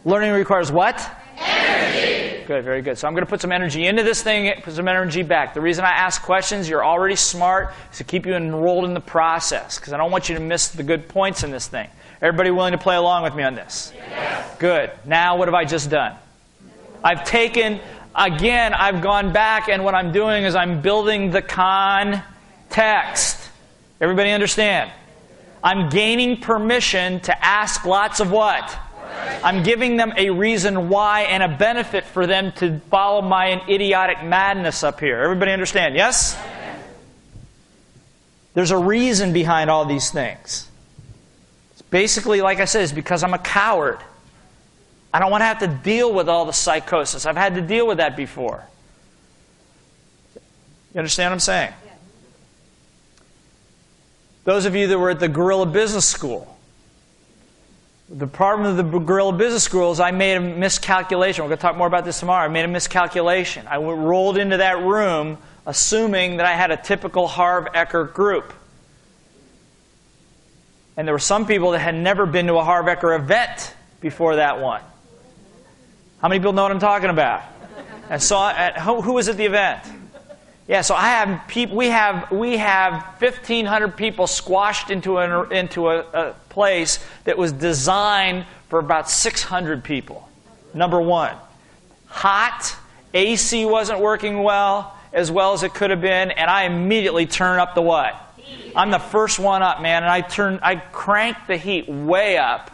Learning requires what? Energy. Good, very good. So I'm going to put some energy into this thing, put some energy back. The reason I ask questions, you're already smart, is to keep you enrolled in the process, because I don't want you to miss the good points in this thing. Everybody willing to play along with me on this? Yes. Good. Now what have I just done? I've taken, again, I've gone back, and what I'm doing is I'm building the context. Everybody understand? I'm gaining permission to ask lots of what? I'm giving them a reason why and a benefit for them to follow my idiotic madness up here. Everybody understand? Yes? There's a reason behind all these things. It's basically, like I said, it's because I'm a coward. I don't want to have to deal with all the psychosis. I've had to deal with that before. You understand what I'm saying? Those of you that were at the Guerrilla Business School, the problem of the Guerrilla Business School is I made a miscalculation. We're going to talk more about this tomorrow. I made a miscalculation. I rolled into that room assuming that I had a typical Harv Eker group. And there were some people that had never been to a Harv Eker event before that one. How many people know what I'm talking about? And so, who was at the event? Yeah, so we have 1,500 people squashed into a place that was designed for about 600 people. Number one, hot, AC wasn't working well as it could have been, and I immediately turn up the what? I'm the first one up, man, and I cranked the heat way up.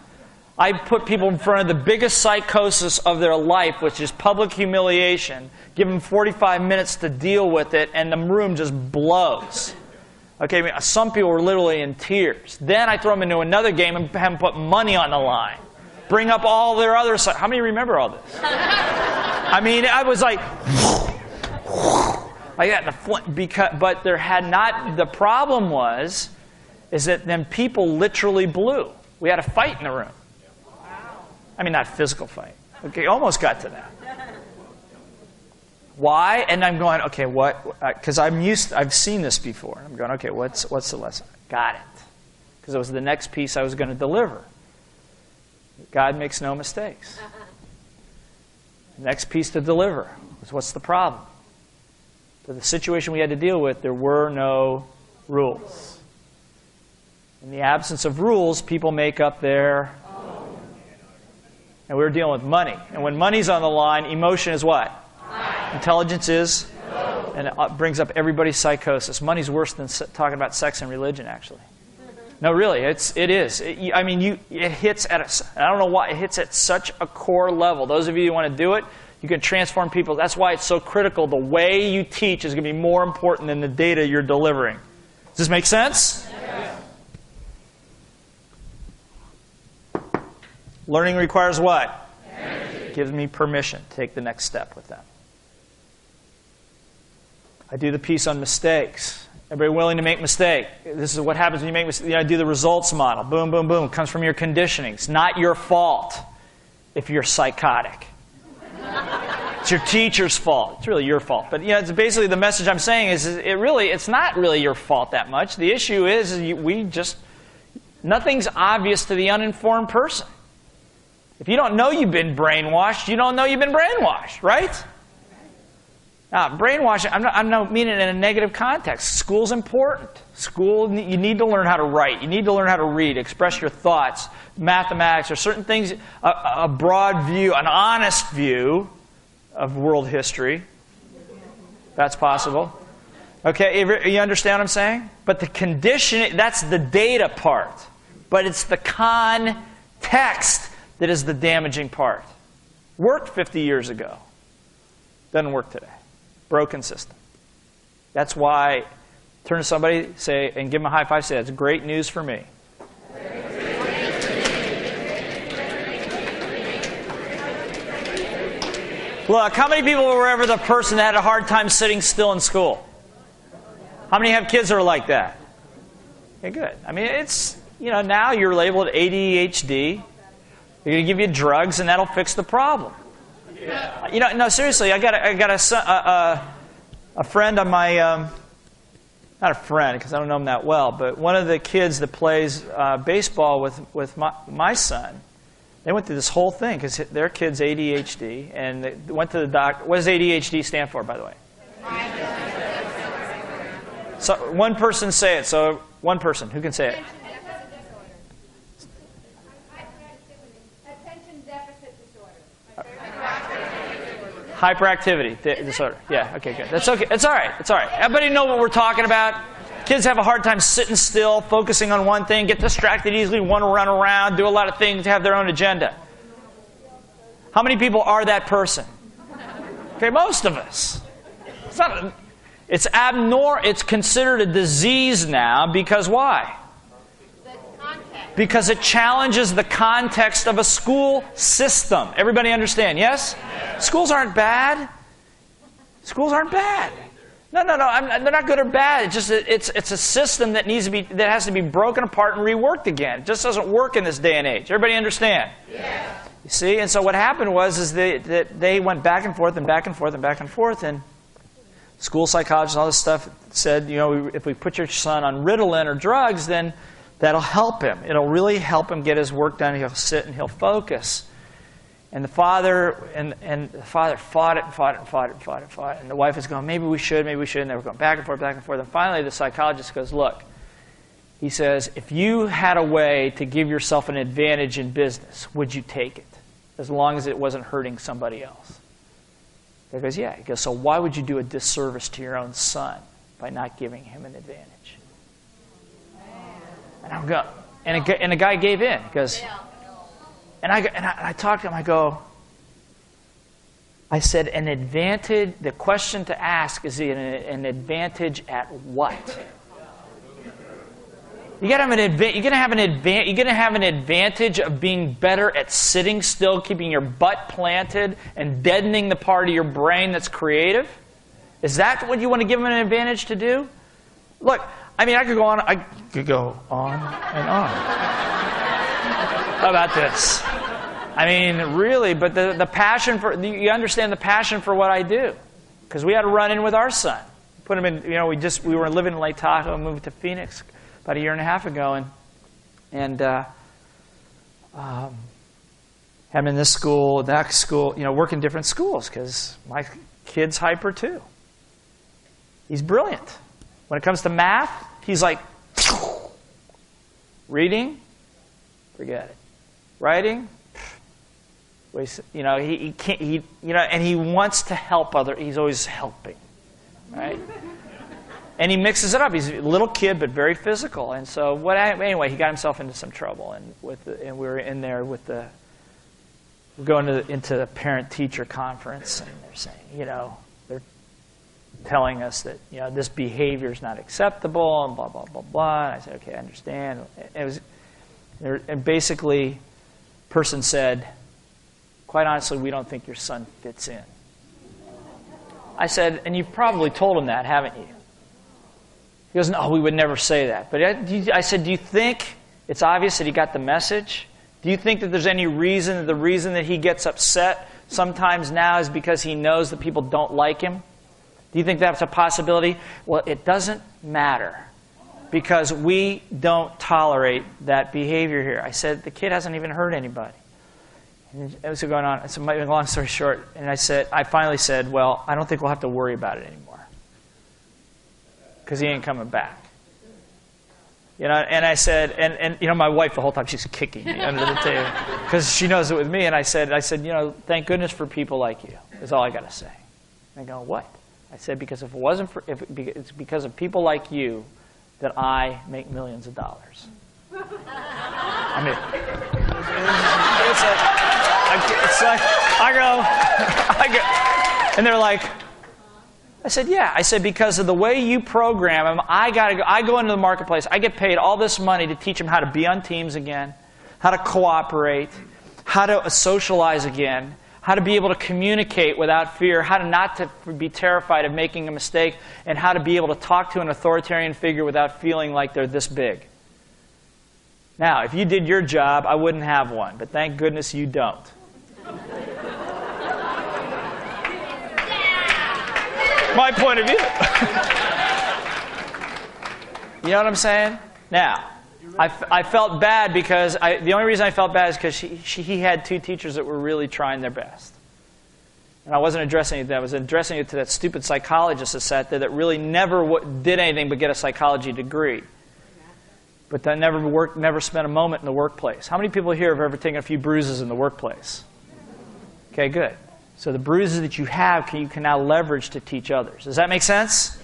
I put people in front of the biggest psychosis of their life, which is public humiliation, give them 45 minutes to deal with it, and the room just blows. Okay, I mean, some people were literally in tears. Then I throw them into another game and have them put money on the line. Bring up all their other side. How many remember all this? I mean, I was like, but there had not, the problem is that then people literally blew. We had a fight in the room. I mean, not a physical fight. Okay, almost got to that. Why? And I'm going, okay, what? Because I've seen this before. I'm going, okay, what's the lesson? Got it. Because it was the next piece I was going to deliver. God makes no mistakes. The next piece to deliver was what's the problem? For the situation we had to deal with, there were no rules. In the absence of rules, people make up their own. And we were dealing with money. And when money's on the line, emotion is what? Intelligence is? No. And it brings up everybody's psychosis. Money's worse than talking about sex and religion, actually. No, really, it is. It hits at I don't know why, it hits at such a core level. Those of you who want to do it, you can transform people. That's why it's so critical. The way you teach is going to be more important than the data you're delivering. Does this make sense? Yes. Learning requires what? Energy. Gives me permission to take the next step with them. I do the piece on mistakes. Everybody willing to make mistakes? This is what happens when you make mistakes. I do the results model. Boom, boom, boom. It comes from your conditioning. It's not your fault if you're psychotic. It's your teacher's fault. It's really your fault. But it's basically the message I'm saying is it's not really your fault that much. The issue is nothing's obvious to the uninformed person. If you don't know you've been brainwashed, you don't know you've been brainwashed, right? Now, brainwashing, I'm not meaning it in a negative context. School's important. School, you need to learn how to write. You need to learn how to read, express your thoughts, mathematics, or certain things, a broad view, an honest view of world history. That's possible. Okay, you understand what I'm saying? But the conditioning, that's the data part. But it's the context that is the damaging part. Worked 50 years ago. Doesn't work today. Broken system. That's why turn to somebody, say, and give them a high five, say, that's great news for me. Look, how many people were ever the person that had a hard time sitting still in school? How many have kids that are like that? Okay, good. I mean, it's, now you're labeled ADHD. They're going to give you drugs, and that'll fix the problem. No, seriously, I got a friend on my, not a friend because I don't know him that well, but one of the kids that plays baseball with my son, They went through this whole thing because their kid's ADHD, and they went to the doctor. What does ADHD stand for, by the way? So one person say it. So one person, who can say it? Attention deficit disorder. Hyperactivity disorder. Yeah, okay, good. That's okay. It's all right. It's all right. Everybody know what we're talking about? Kids have a hard time sitting still, focusing on one thing, get distracted easily, want to run around, do a lot of things, have their own agenda. How many people are that person? Okay, most of us. It's abnormal. It's considered a disease now because why? Because it challenges the context of a school system. Everybody understand, yes? Schools aren't bad. Schools aren't bad. No. They're not good or bad. It's just it's a system that has to be broken apart and reworked again. It just doesn't work in this day and age. Everybody understand? Yeah. You see, and so what happened was they went back and forth and back and forth and back and forth, and school psychologists and all this stuff said, if we put your son on Ritalin or drugs, then that'll help him. It'll really help him get his work done. He'll sit and he'll focus. And the father fought it. And the wife was going, maybe we should. And they were going back and forth. And finally the psychologist goes, look, he says, if you had a way to give yourself an advantage in business, would you take it? As long as it wasn't hurting somebody else. He goes, yeah. He goes, so why would you do a disservice to your own son by not giving him an advantage? And I'm going, and the guy gave in. He goes, and I talked to him. I said, an advantage. The question to ask is an advantage at what? You're gonna have an advantage of being better at sitting still, keeping your butt planted, and deadening the part of your brain that's creative. Is that what you want to give them an advantage to do? Look, I could go on. I could go on and on. How about this? Really, but the passion for, you understand the passion for what I do. Because we had to run in with our son. Put him in, we were living in Lake Tahoe, moved to Phoenix about a year and a half ago, and had him in this school, that school, work in different schools, because my kid's hyper too. He's brilliant. When it comes to math, he's like, reading, forget it. Writing, he can't, and he wants to help he's always helping, right? And he mixes it up. He's a little kid, but very physical. And so anyway, he got himself into some trouble, and we were in there we're going into the parent-teacher conference, and they're saying, they're telling us that this behavior is not acceptable, and blah blah blah blah. And I said, okay, I understand. And basically, person said, quite honestly, we don't think your son fits in. I said, and you've probably told him that, haven't you? He goes, no, we would never say that. But I said, do you think it's obvious that he got the message? Do you think that there's any reason, the reason that he gets upset sometimes now is because he knows that people don't like him? Do you think that's a possibility? Well, it doesn't matter, because we don't tolerate that behavior here. I said, the kid hasn't even hurt anybody. And it was going on. So, long story short, and I finally said, well, I don't think we'll have to worry about it anymore, because he ain't coming back. And I said, and my wife the whole time, she's kicking me under the table because she knows it with me. And I said, thank goodness for people like you, is all I got to say. And I go, what? I said, because if it's because of people like you that I make millions of dollars. I go, and they're like, I said, yeah. I said, because of the way you program them, I go into the marketplace. I get paid all this money to teach them how to be on teams again, how to cooperate, how to socialize again, how to be able to communicate without fear, how to not to be terrified of making a mistake, and how to be able to talk to an authoritarian figure without feeling like they're this big. Now, if you did your job, I wouldn't have one, but thank goodness you don't. My point of view. You know what I'm saying? Now, I felt bad because the only reason I felt bad is because he had two teachers that were really trying their best. And I wasn't addressing it to that. I was addressing it to that stupid psychologist that sat there that really never did anything but get a psychology degree. But that never spent a moment in the workplace. How many people here have ever taken a few bruises in the workplace? Okay, good. So the bruises that you have, you can now leverage to teach others. Does that make sense?